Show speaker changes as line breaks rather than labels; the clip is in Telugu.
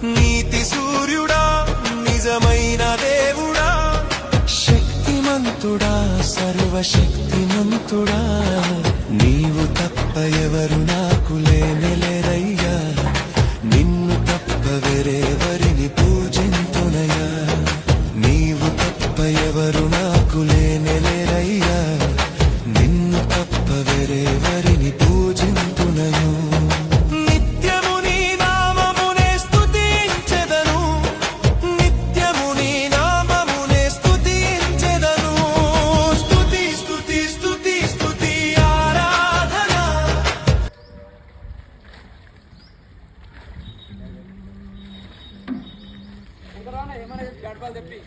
నీతి సూర్యుడా నిజమైన దేవుడా శక్తిమంతుడా సర్వశక్తిమంతుడా నీవు తప్ప ఎవరు నాకు లేరయ్యా నిన్ను తప్ప వేరెవరిని పూజింతునయ్యా నీవు తప్ప ఎవరు నాకు లేరయ్యా నిన్ను తప్ప వేరెవరిని పూజింతునయు నిత్యము నీ నామమునే స్తుతించెదను నిత్యము నీ నామమునే స్తుతించెదను స్తుతి స్తుతి స్తుతి స్తుతి ఆరాధన
ఏమైనా గడపాలి తెప్పి